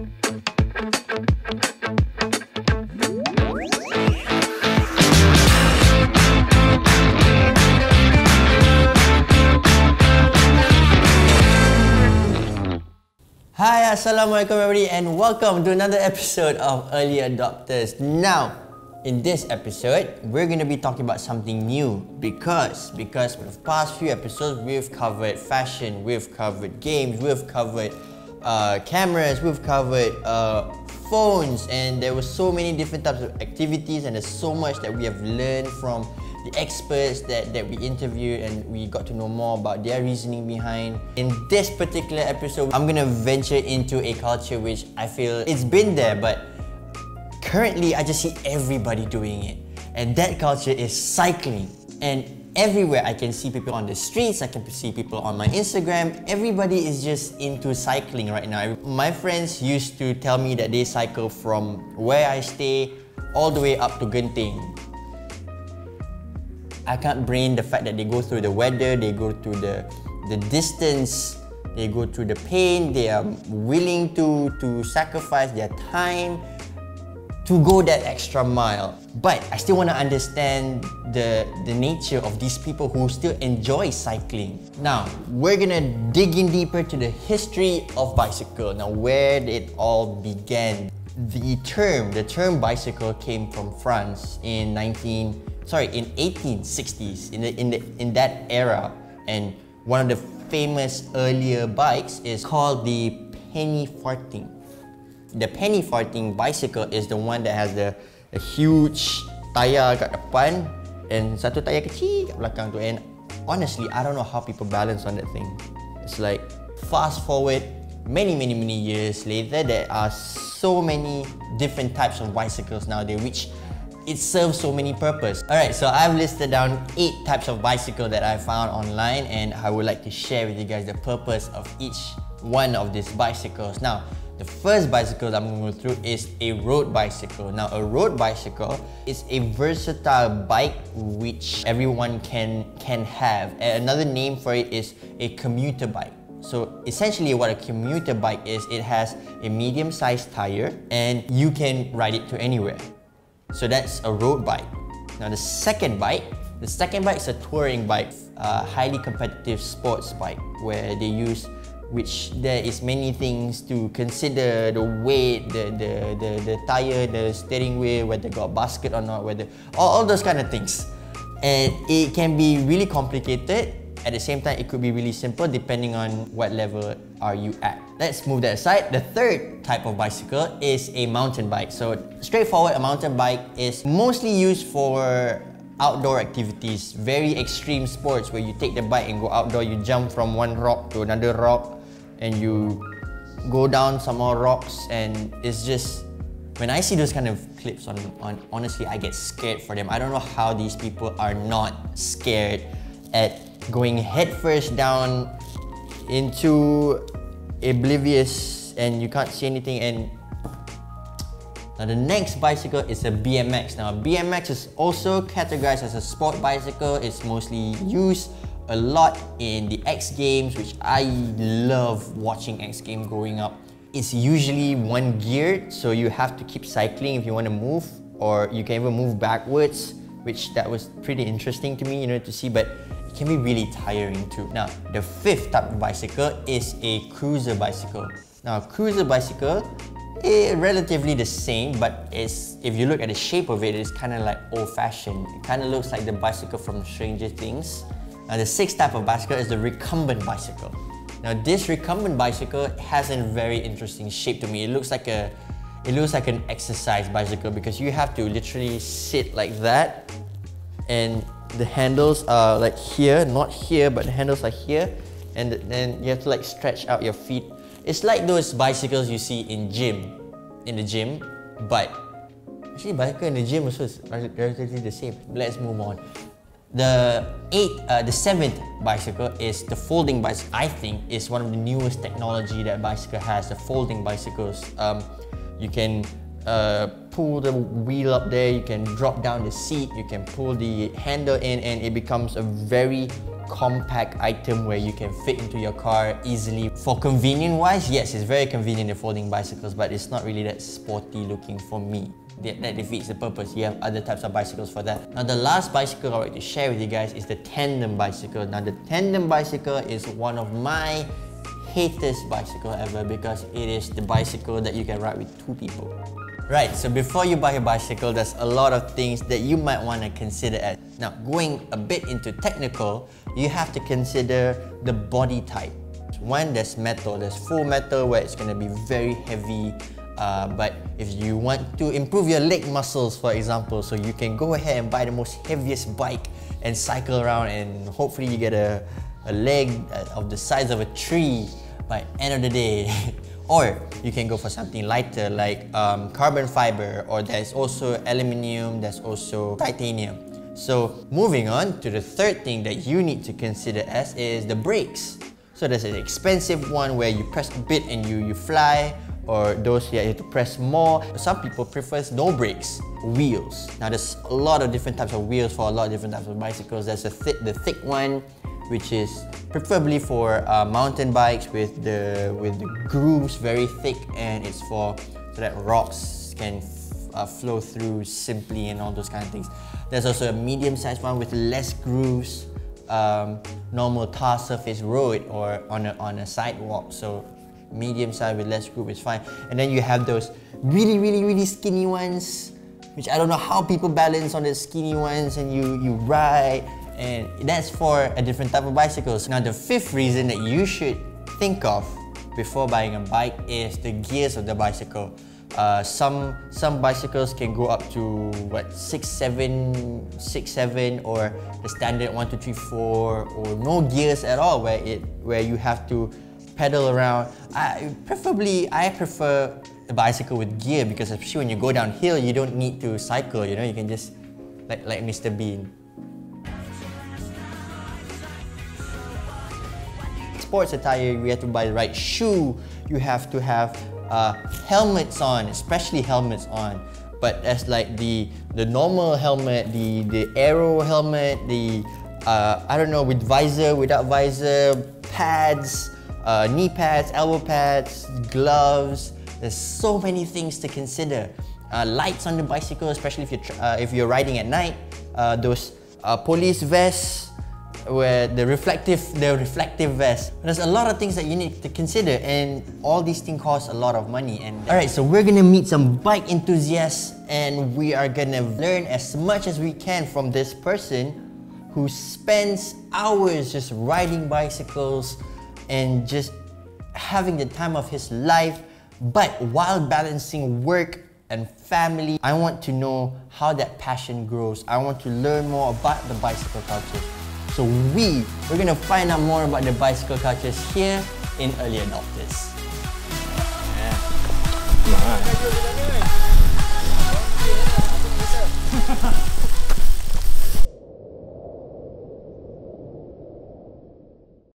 Hi, Assalamualaikum everybody, and welcome to another episode of Early Adopters. Now, in this episode, we're going to be talking about something new because for the past few episodes, we've covered fashion, we've covered games, we've covered cameras, we've covered phones, and there were so many different types of activities, and there's so much that we have learned from the experts that we interviewed, and we got to know more about their reasoning behind. In this particular episode, I'm gonna venture into a culture which I feel it's been there, but currently I just see everybody doing it. And that culture is cycling. And everywhere I can see people on the streets, I can see people on my Instagram. Everybody is just into cycling right now. My friends used to tell me that they cycle from where I stay all the way up to Genting. I can't brain the fact that they go through the weather, they go through the distance, they go through the pain, they are willing to sacrifice their time to go that extra mile. But I still want to understand the nature of these people who still enjoy cycling. Now, we're gonna dig in deeper to the history of bicycle. Now, where did it all began? The term bicycle came from France in 1860s, in that era, and one of the famous earlier bikes is called the penny farthing. The penny farthing bicycle is the one that has a huge tayar kat depan and satu tayar kecil kat belakang tu. And honestly, I don't know how people balance on that thing. It's like, fast forward many years later, there are so many different types of bicycles nowadays, which it serves so many purposes. Alright, so I've listed down 8 types of bicycle that I found online, and I would like to share with you guys the purpose of each one of these bicycles. Now, the first bicycle that I'm going to go through is a road bicycle. Now, a road bicycle is a versatile bike which everyone can have. Another name for it is a commuter bike. So essentially what a commuter bike is, it has a medium-sized tire and you can ride it to anywhere. So that's a road bike. Now the second bike is a touring bike, a highly competitive sports bike where they use, which there is many things to consider: the weight, the tire, the steering wheel, whether got basket or not, whether all those kind of things. And it can be really complicated. At the same time, it could be really simple depending on what level are you at. Let's move that aside. The third type of bicycle is a mountain bike. So straightforward, a mountain bike is mostly used for outdoor activities, very extreme sports where you take the bike and go outdoor, you jump from one rock to another rock and you go down some more rocks, and it's just, when I see those kind of clips on honestly, I get scared for them. I don't know how these people are not scared at going headfirst down into oblivious and you can't see anything. And now the next bicycle is a BMX. Now BMX is also categorized as a sport bicycle. It's mostly used a lot in the X Games, which I love watching X Games growing up. It's usually one geared, so you have to keep cycling if you want to move, or you can even move backwards, which that was pretty interesting to me, you know, to see, but it can be really tiring too. Now, the fifth type of bicycle is a cruiser bicycle. Now, cruiser bicycle is relatively the same, but if you look at the shape of it, it's kind of like old-fashioned. It kind of looks like the bicycle from Stranger Things. Now, the sixth type of bicycle is the recumbent bicycle. Now, this recumbent bicycle has a very interesting shape to me. It looks like an exercise bicycle because you have to literally sit like that, and the handles are like here, not here, but the handles are here, and then you have to like stretch out your feet. It's like those bicycles you see in the gym, but actually bicycle in the gym also is relatively the same. Let's move on. The seventh bicycle is the folding bicycle. I think is one of the newest technology that bicycle has, the folding bicycles. You can pull the wheel up there, you can drop down the seat, you can pull the handle in, and it becomes a very compact item where you can fit into your car easily. For convenient wise, yes, it's very convenient, the folding bicycles, but it's not really that sporty looking for me. That defeats the purpose. You have other types of bicycles for that. Now the last bicycle I'd like to share with you guys is the tandem bicycle. Now the tandem bicycle is one of my hatest bicycle ever because it is the bicycle that you can ride with 2 people. Right, so before you buy a bicycle, there's a lot of things that you might want to consider. Now, going a bit into technical, you have to consider the body type. One, there's metal. There's full metal where it's going to be very heavy. But if you want to improve your leg muscles, for example, so you can go ahead and buy the most heaviest bike and cycle around, and hopefully you get a leg of the size of a tree by end of the day. Or you can go for something lighter like carbon fiber, or there's also aluminium, there's also titanium. So moving on to the third thing that you need to consider is the brakes. So there's an expensive one where you press a bit and you fly, or those you have to press more. Some people prefer no brakes, wheels. Now there's a lot of different types of wheels for a lot of different types of bicycles. There's the thick one, which is preferably for mountain bikes with the grooves very thick, and it's so that rocks can flow through simply and all those kind of things. There's also a medium-sized one with less grooves, normal tar surface road or on a sidewalk. So medium size with less groove is fine. And then you have those really skinny ones, which I don't know how people balance on the skinny ones, and you ride, and that's for a different type of bicycles. Now the fifth reason that you should think of before buying a bike is the gears of the bicycle. Some bicycles can go up to what, 6, 7, or the standard 1, 2, 3, 4, or no gears at all, where you have to pedal around. I prefer a bicycle with gear, because especially when you go downhill, you don't need to cycle. You know, you can just like Mr. Bean. Sports attire, you have to buy the right shoe. You have to have helmets on, especially helmets on. But that's like the normal helmet, the aero helmet, I don't know, with visor, without visor, pads, knee pads, elbow pads, gloves. There's so many things to consider. Lights on the bicycle, especially if you're riding at night. Those police vests, where the reflective vest. There's a lot of things that you need to consider, and all these things cost a lot of money. And alright, so we're gonna meet some bike enthusiasts, and we are gonna learn as much as we can from this person who spends hours just riding bicycles and just having the time of his life, but while balancing work and family. I want to know how that passion grows. I want to learn more about the bicycle culture. So we're gonna find out more about the bicycle cultures here in Early Adopters. Yeah.